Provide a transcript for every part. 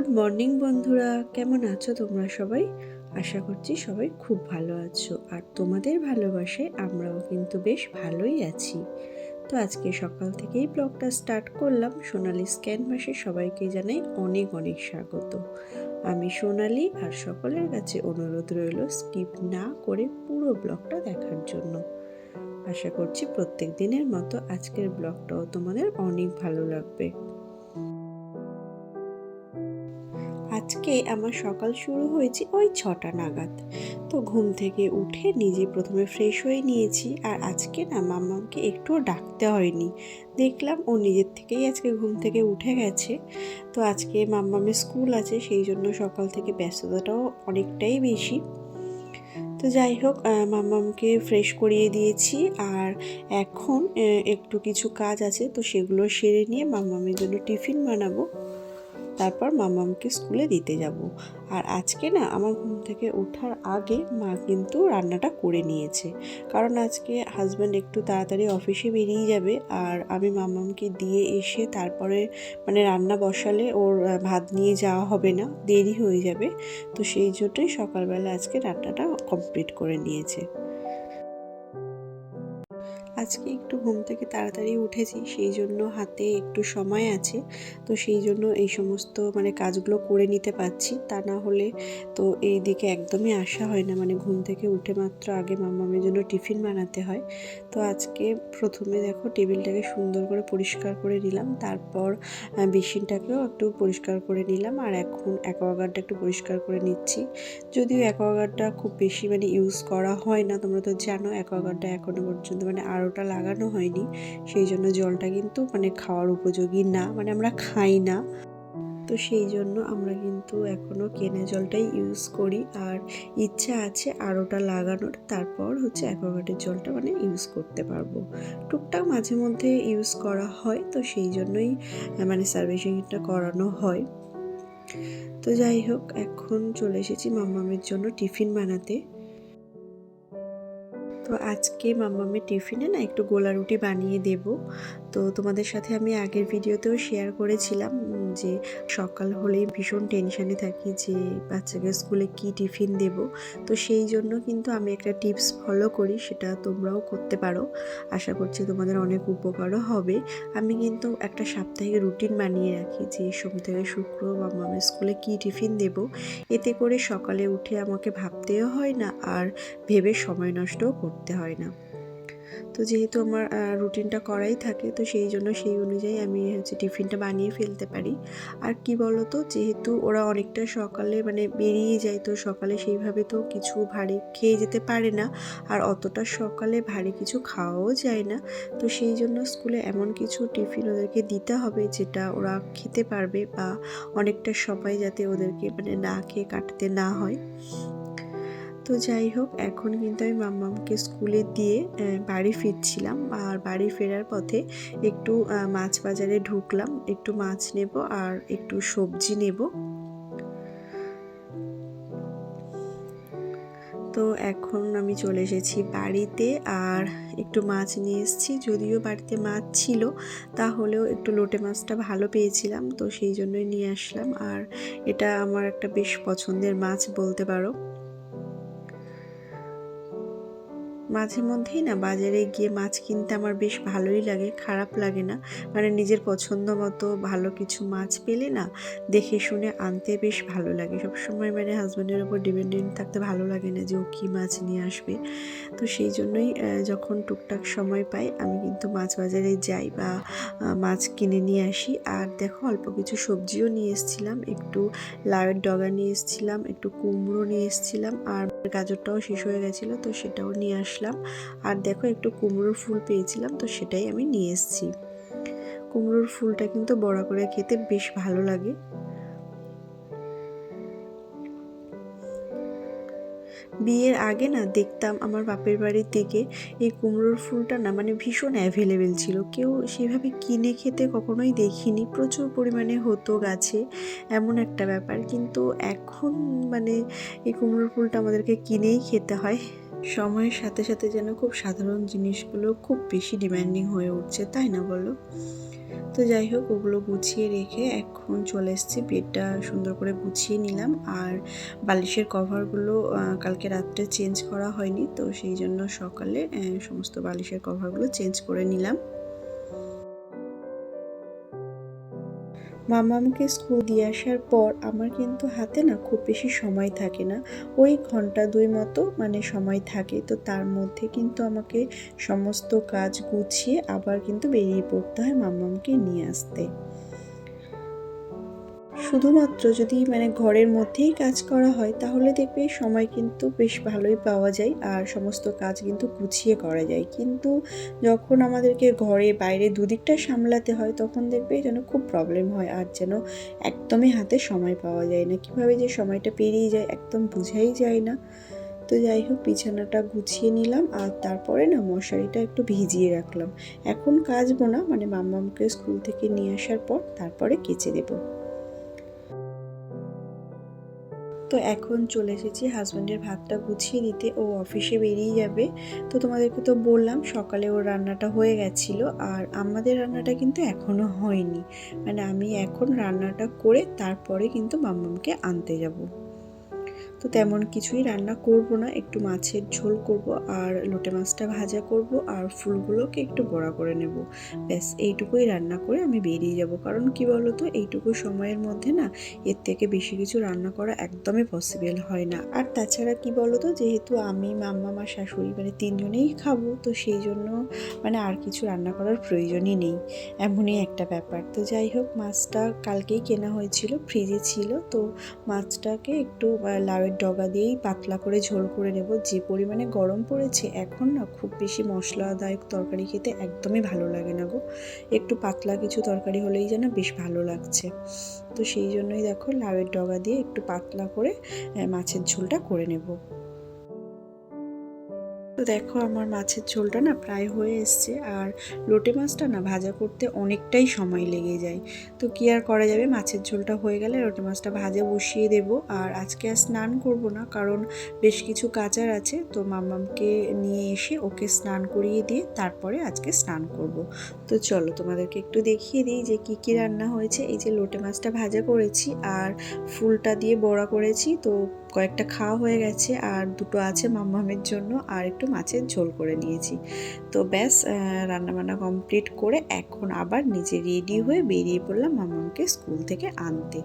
Good morning বন্ধুরা, কেমন আছো তোমরা সবাই? আশা করছি সবাই খুব ভালো আছো, আর তোমাদের ভালোবাসায় আমরাও কিন্তু বেশ ভালোই আছি। তো আজকে সকাল থেকেই ব্লগটা স্টার্ট করলাম। সোনালিস ক্যানভাসে সবাইকে জানাই অনেক অনেক স্বাগত। আমি সোনালি, আর সকলের কাছে অনুরোধ রইল স্কিপ না করে পুরো ব্লগটা দেখার জন্য। আশা করছি প্রত্যেক দিনের মতো আজকের ব্লগটাও তোমাদের অনেক ভালো লাগবে। আজকে আমার সকাল শুরু হয়েছে ওই 6টা নাগাদ। তো ঘুম থেকে উঠে নিজে প্রথমে ফ্রেশ হয়ে নিয়েছি, আর আজকে না মাম্মামকে একটুও ডাকতে হয়নি। দেখলাম ও নিজের থেকেই আজকে ঘুম থেকে উঠে গেছে। তো আজকে মাম্মামের স্কুল আছে, সেই জন্য সকাল থেকে ব্যস্ততাটাও অনেকটাই বেশি। তো যাই হোক, মাম্মামকে ফ্রেশ করিয়ে দিয়েছি, আর এখন একটু কিছু কাজ আছে, তো সেগুলো সেরে নিয়ে মাম্মামের জন্য টিফিন বানাবো। তারপর মাম্মামকে স্কুলে দিতে যাব। আর আজকে না আমার ঘুম থেকে ওঠার আগে মা কিন্তু রান্নাটা করে নিয়েছে, কারণ আজকে হাজব্যান্ড একটু তাড়াতাড়ি অফিসে বেরিয়ে যাবে, আর আমি মাম্মামকে দিয়ে এসে তারপরে রান্না বসালে ওর ভাত নিয়ে যাওয়া হবে না, দেরি হয়ে যাবে। তো সেই জন্যই সকালবেলা আজকে রান্নাটা কমপ্লিট করে নিয়েছে। আজকে একটু ঘুম থেকে তাড়াতাড়ি উঠেছি, সেই জন্য হাতে একটু সময় আছে। তো সেই জন্য এই সমস্ত কাজগুলো করে নিতে পারছি, তা না হলে তো এই দিকে একদমই আসা হয় না। ঘুম থেকে উঠে মাত্র আগে মাম্মামের জন্য টিফিন বানাতে হয়। তো আজকে প্রথমে দেখো টেবিলটাকে সুন্দর করে পরিষ্কার করে নিলাম, তারপর বেসিনটাকেও একটু পরিষ্কার করে নিলাম, আর এখন অ্যাকোয়াগার্ডটা একটু পরিষ্কার করে নিচ্ছি। যদিও অ্যাকোয়াগার্ডটা খুব বেশি ইউজ করা হয় না, তোমরা তো জানো অ্যাকোয়াগার্ডটা এখনো পর্যন্ত আরোটা লাগানো হয়নি, সেই জন্য জলটা কিন্তু খাওয়ার উপযোগী না, আমরা খাই না। তো সেই জন্য আমরা কিন্তু এখনও কেনা জলটাই ইউজ করি, আর ইচ্ছা আছে আরোটা লাগানোর, তারপর অ্যাকোয়াগার্ডের জলটা ইউজ করতে পারবো। টুকটাক মাঝে মধ্যে ইউজ করা হয়, তো সেই জন্যই সার্ভিসিংটা করানো হয়। তো যাই হোক, এখন চলে এসেছি মাম্মামের জন্য টিফিন বানাতে। তো আজকে মাম্মামের টিফিনে না একটু গোলা রুটি বানিয়ে দেব। তো তোমাদের সাথে আমি আগের ভিডিওতেও শেয়ার করেছিলাম যে সকাল হলেই ভীষণ টেনশানে থাকি যে বাচ্চাকে স্কুলে কি টিফিন দেব। তো সেই জন্য কিন্তু আমি একটা টিপস ফলো করি, সেটা তোমরাও করতে পারো। আশা করছি তোমাদের অনেক উপকারও হবে। আমি কিন্তু একটা সাপ্তাহিক রুটিন বানিয়ে রাখি যে সোম থেকে শুক্র মাম্মামের স্কুলে কি টিফিন দেব। এতে করে সকালে উঠে আমাকে ভাবতেও হয় না, আর ভেবে সময় নষ্টও করতে হয় না। তো যেহেতু আমার রুটিনটা করাই থাকে, তো সেই জন্য সেই অনুযায়ী আমি টিফিনটা বানিয়ে ফেলতে পারি। আর কি বলতো, যেহেতু ওরা অনেকটা সকালে বেরিয়ে যায়, তো সকালে সেইভাবে তো কিছু ভারী খেয়ে যেতে পারে না, আর অতটা সকালে ভারী কিছু খাওয়াও যায় না। তো সেই জন্য স্কুলে এমন কিছু টিফিন ওদেরকে দিতে হবে যেটা ওরা খেতে পারবে, বা অনেকটা সময় যাতে ওদেরকে না খেয়ে কাটাতে না হয়। তো যাই হোক, এখন কিন্তু আমি মাম্মামকে স্কুলে দিয়ে বাড়ি ফিরছিলাম, আর বাড়ি ফেরার পথে একটু মাছ বাজারে ঢুকলাম, একটু মাছ নেব আর একটু সবজি নেব। তো এখন আমি চলে এসেছি বাড়িতে, আর একটু মাছ নিয়ে এসেছি। যদিও বাড়িতে মাছ ছিল, তাহলেও একটু লোটে মাছটা ভালো পেয়েছিলাম, তো সেই জন্যই নিয়ে আসলাম। আর এটা আমার একটা বেশ পছন্দের মাছ বলতে পারো। মাঝে মধ্যেই না বাজারে গিয়ে মাছ কিনতে আমার বেশ ভালোই লাগে, খারাপ লাগে না। নিজের পছন্দ মতো ভালো কিছু মাছ পেলে না দেখে শুনে আনতে বেশ ভালো লাগে। সবসময় হাজব্যান্ডের ওপর ডিপেন্ডেন্ট থাকতে ভালো লাগে না যে ও কী মাছ নিয়ে আসবে। তো সেই জন্যই যখন টুকটাক সময় পাই আমি কিন্তু মাছ বাজারে যাই, বা মাছ কিনে নিয়ে আসি। আর দেখো, অল্প কিছু সবজিও নিয়ে এসেছিলাম, একটু লাউয়ের ডগা নিয়ে এসেছিলাম, একটু কুমড়ো নিয়ে এসেছিলাম, আর গাজরটাও শেষ হয়ে গেছিলো, তো সেটাও নিয়ে আসলাম। আর দেখো, একটু কুমড়োর ফুল পেয়েছিলাম, তো সেটাই আমি নিয়ে এসেছি। কুমড়োর ফুলটা কিন্তু বড়া করে খেতে বেশ ভালো লাগে। বিয়ের আগে না দেখতাম আমার বাপের বাড়ির দিকে এই কুমড়োর ফুলটা না ভীষণ অ্যাভেলেবেল ছিল, কেউ সেভাবে কিনে খেতে কখনোই দেখিনি। প্রচুর পরিমাণে হতো গাছে, এমন একটা ব্যাপার। কিন্তু এখন এই কুমড়োর ফুলটা আমাদেরকে কিনেই খেতে হয়। সময়ের সাথে সাথে যেন খুব সাধারণ জিনিসগুলো খুব বেশি ডিমান্ডিং হয়ে উঠছে, তাই না বলো? তো যাই হোক, ওগুলো গুছিয়ে রেখে এখন চলে এসেছি, বেডটা সুন্দর করে গুছিয়ে নিলাম। আর বালিশের কভারগুলো কালকে রাত্রে চেঞ্জ করা হয়নি, তো সেই জন্য সকালে সমস্ত বালিশের কভারগুলো চেঞ্জ করে নিলাম। মামামকে স্কুল দিয়ে আসার পর আমার কিন্তু হাতে না খুব বেশি সময় থাকে না, ওই ঘন্টা 2 মতো মানে সময় থাকে। তো তার মধ্যে কিন্তু আমাকে সমস্ত কাজ গুছিয়ে আবার কিন্তু বেরিয়ে পড়তে হয় মামামকে নিয়ে আসতে। শুধুমাত্র যদি মানে ঘরের মধ্যেই কাজ করা হয় তাহলে দেখবে সময় কিন্তু বেশ ভালোই পাওয়া যায় আর সমস্ত কাজ কিন্তু গুছিয়ে করা যায়। কিন্তু যখন আমাদেরকে ঘরে বাইরে দুদিকটা সামলাতে হয় তখন দেখবে যেন খুব প্রবলেম হয় আর যেন একদমই হাতে সময় পাওয়া যায় না। কীভাবে যে সময়টা পেরিয়ে যায় একদম বোঝাই যায় না। তো যাই হোক, বিছানাটা গুছিয়ে নিলাম আর তারপরে না মশারিটা একটু ভিজিয়ে রাখলাম। এখন কাচবো না, মানে মাম্মামকে স্কুল থেকে নিয়ে আসার পর তারপরে কেচে দেবো। তো এখন চলে এসেছি হাজব্যান্ডের ভাতটা গুছিয়ে দিতে, ও অফিসে বেরিয়ে যাবে। তো তোমাদেরকে তো বললাম সকালে ওর রান্নাটা হয়ে গেছিলো আর আমাদের রান্নাটা কিন্তু এখনও হয়নি, মানে আমি এখন রান্নাটা করে তারপরে কিন্তু মাম্মামকে আনতে যাব। তো তেমন কিছুই রান্না করব না, একটু মাছের ঝোল করব আর লোটে মাছটা ভাজা করব আর ফুলগুলোকে একটু বড়া করে নেব। ব্যাস এইটুকুই রান্না করে আমি বেরিয়ে যাব, কারণ কি বলো তো, এইটুকু সময়ের মধ্যে না এর থেকে বেশি কিছু রান্না করা একদমই পসিবল হয় না। আর তাছাড়া কি বলো তো, যেহেতু আমি মাম্মা মা শাশুড়ি মানে তিনজনেই খাবো, তো সেই জন্য মানে আর কিছু রান্না করার প্রয়োজনই নেই, এমনই একটা ব্যাপার। তো যাই হোক, মাছটা কালকেই কেনা হয়েছিল, ফ্রিজে ছিল, তো মাছটাকে একটু লাউয়ের ডগা দিয়েই পাতলা করে ঝোল করে নেব। যে পরিমাণে গরম পড়েছে এখন না খুব বেশি মশলাদায়ক তরকারি খেতে একদমই ভালো লাগে না গো, একটু পাতলা কিছু তরকারি হলেই যেন বেশ ভালো লাগছে। তো সেই জন্যই দেখো লাউয়ের ডগা দিয়ে একটু পাতলা করে মাছের ঝোলটা করে নেব। তো দেখো আমার মাছের ঝোলটা না প্রায় হয়ে এসছে আর লোটে মাছটা না ভাজা করতে অনেকটাই সময় লেগে যায়। তো কি আর করা যাবে, মাছের ঝোলটা হয়ে গেলে লোটে মাছটা ভাজা বসিয়ে দেব। আর আজকে আর স্নান করব না, কারণ বেশ কিছু কাচার আছে, তো মাম্মামকে নিয়ে এসে ওকে স্নান করিয়ে দিয়ে তারপরে আজকে স্নান করব। তো চলো তোমাদেরকে একটু দেখিয়ে দিই যে কি কি রান্না হয়েছে। এই যে লোটে মাছটা ভাজা করেছি আর ফুলটা দিয়ে বড়া করেছি, তো কয়েকটা খাওয়া হয়ে গেছে আর দুটো আছে মাম্মামের জন্য, আর একটু মাছের ঝোল করে নিয়েছি। তো ব্যাস রান্নাবান্না কমপ্লিট করে এখন আবার নিজে রেডি হয়ে বেরিয়ে পড়লাম মাম্মামকে স্কুল থেকে আনতে।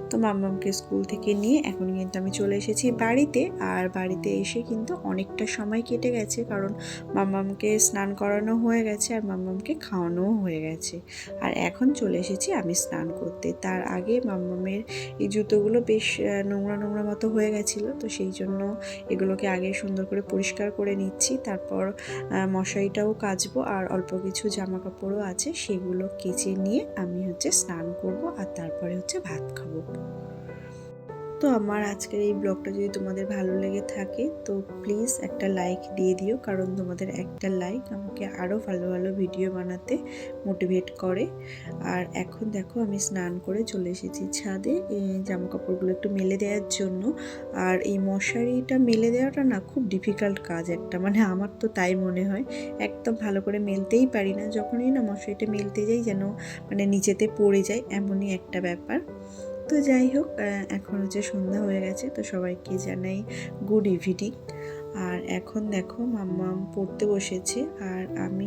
তো মাম্মামকে স্কুল থেকে নিয়ে এখন কিন্তু আমি চলে এসেছি বাড়িতে, আর বাড়িতে এসে কিন্তু অনেকটা সময় কেটে গেছে, কারণ মাম্মামকে স্নান করানো হয়ে গেছে আর মাম্মামকে খাওয়ানোও হয়ে গেছে। আর এখন চলে এসেছি আমি স্নান করতে। তার আগে মাম্মামের এই জুতোগুলো বেশ নোংরা নোংরা মতো হয়ে গেছিলো, তো সেই জন্য এগুলোকে আগে সুন্দর করে পরিষ্কার করে নিচ্ছি। তারপর মশারিটাও কাচবো আর অল্প কিছু জামা কাপড়ও আছে, সেগুলো কেচে নিয়ে আমি স্নান করব আর তারপরে ভাত খাবো। তো আমার আজকের এই ব্লগটা যদি তোমাদের ভালো লেগে থাকে তো প্লিজ একটা লাইক দিয়ে দিও, কারণ তোমাদের একটা লাইক আমাকে আরও ভালো ভালো ভিডিও বানাতে মোটিভেট করে। আর এখন দেখো আমি স্নান করে চলে এসেছি ছাদে এই জামা কাপড়গুলো একটু মেলে দেওয়ার জন্য। আর এই মশারিটা মেলে দেওয়াটা না খুব ডিফিকাল্ট কাজ একটা, মানে আমার তো তাই মনে হয়, একদম ভালো করে মেলতেই পারি না। যখনই না মশারিটা মেলতে যাই যেন মানে নিচেতে পড়ে যায়, এমনই একটা ব্যাপার। তো যাই হোক, এখন সন্ধ্যা হয়ে গেছে, তো সবাইকে জানাই গুড ইভিনিং। আর এখন দেখো মাম্মাম পড়তে বসেছে আর আমি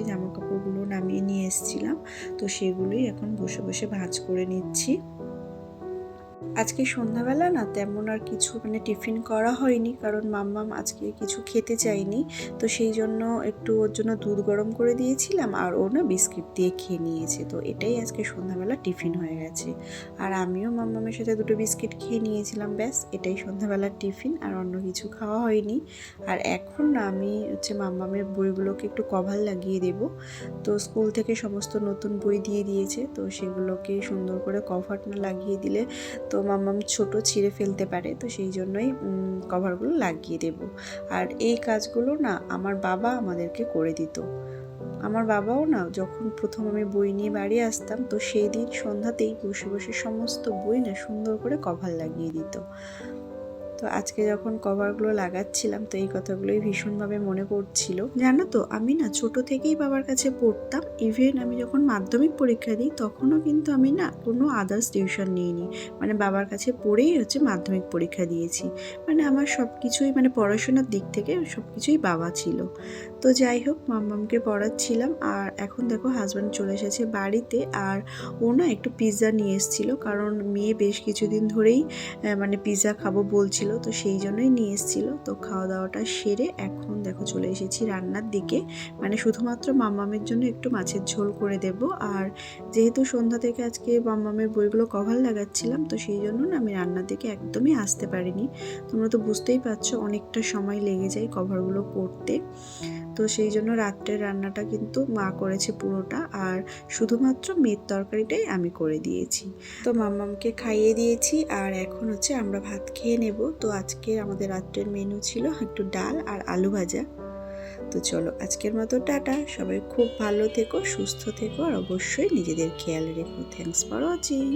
জামা কাপড়গুলো নামিয়ে নিয়ে এসেছিলাম, তো সেগুলোই এখন বসে বসে ভাঁজ করে নিচ্ছি। আজকে সন্ধ্যাবেলা না তেমন আর কিছু মানে টিফিন করা হয়নি, কারণ মাম্মাম আজকে কিছু খেতে চায়নি, তো সেই জন্য একটু ওর জন্য দুধ গরম করে দিয়েছিলাম আর ও না বিস্কিট দিয়ে খেয়ে নিয়েছে। তো এটাই আজকে সন্ধ্যাবেলা টিফিন হয়ে গেছে। আর আমিও মাম্মামের সাথে দুটো বিস্কিট খেয়ে নিয়েছিলাম, ব্যাস এটাই সন্ধ্যাবেলার টিফিন, আর অন্য কিছু খাওয়া হয়নি। আর এখন না আমি মাম্মামের বইগুলোকে একটু কভার লাগিয়ে দেব। তো স্কুল থেকে সমস্ত নতুন বই দিয়ে দিয়েছে, তো সেগুলোকে সুন্দর করে কভার না লাগিয়ে দিলে তো মাম্মাম ছোট ছিঁড়ে ফেলতে পারে, তো সেই জন্যই কভারগুলো লাগিয়ে দেব। আর এই কাজগুলো না আমার বাবা আমাদেরকে করে দিত। আমার বাবাও না যখন প্রথম আমি বই নিয়ে বাড়ি আসতাম, তো সেই দিন সন্ধ্যাতেই বসে বসে সমস্ত বই না সুন্দর করে কভার লাগিয়ে দিত। তো তো আজকে যখন কভারগুলো লাগাচ্ছিলাম তো এই কথাগুলোই ভীষণভাবে মনে পড়ছিল। জানো তো আমি না ছোট থেকেই বাবার কাছে পড়তাম। ইভেন আমি যখন মাধ্যমিক পরীক্ষা দিই তখনও কিন্তু আমি না কোনো আদার্স টিউশন নিইনি, মানে বাবার কাছে পড়েই হচ্ছে মাধ্যমিক পরীক্ষা দিয়েছি। মানে আমার সব কিছুই মানে পড়াশোনার দিক থেকে সব কিছুই বাবা ছিল। তো যাই হোক মাম্মামকে পড়াচ্ছিলাম আর এখন দেখো হাজব্যান্ড চলে এসেছে বাড়িতে। আর ও না একটু পিৎজা নিয়ে এসেছিলো, কারণ মেয়ে বেশ কিছুদিন ধরেই মানে পিৎজা খাবো বলছিল, তো সেই জন্যই নিয়ে এসেছিলো। তো খাওয়া দাওয়াটা সেরে এখন দেখো চলে এসেছি রান্নার দিকে, মানে শুধুমাত্র মাম্মামের জন্য একটু মাছের ঝোল করে দেব। আর যেহেতু সন্ধ্যা থেকে আজকে মাম্মামের বইগুলো কভার লাগাচ্ছিলাম, তো সেই জন্য না আমি রান্নার দিকে একদমই আসতে পারিনি। তোমরা তো বুঝতেই পারছো অনেকটা সময় লেগে যায় কভারগুলো করতে। তো সেই জন্য রাত্রের রান্নাটা কিন্তু মা করেছে পুরোটা, আর শুধুমাত্র মেয়ের তরকারিটাই আমি করে দিয়েছি। তো মাম্মামকে খাইয়ে দিয়েছি আর এখন হচ্ছে আমরা ভাত খেয়ে নেব। তো আজকে আমাদের রাত্রের মেনু ছিল একটু ডাল আর আলু ভাজা। তো চলো আজকের মতো টাটা, সবাই খুব ভালো থেকো, সুস্থ থেকো আর অবশ্যই নিজেদের খেয়াল রেখো। Thanks for watching.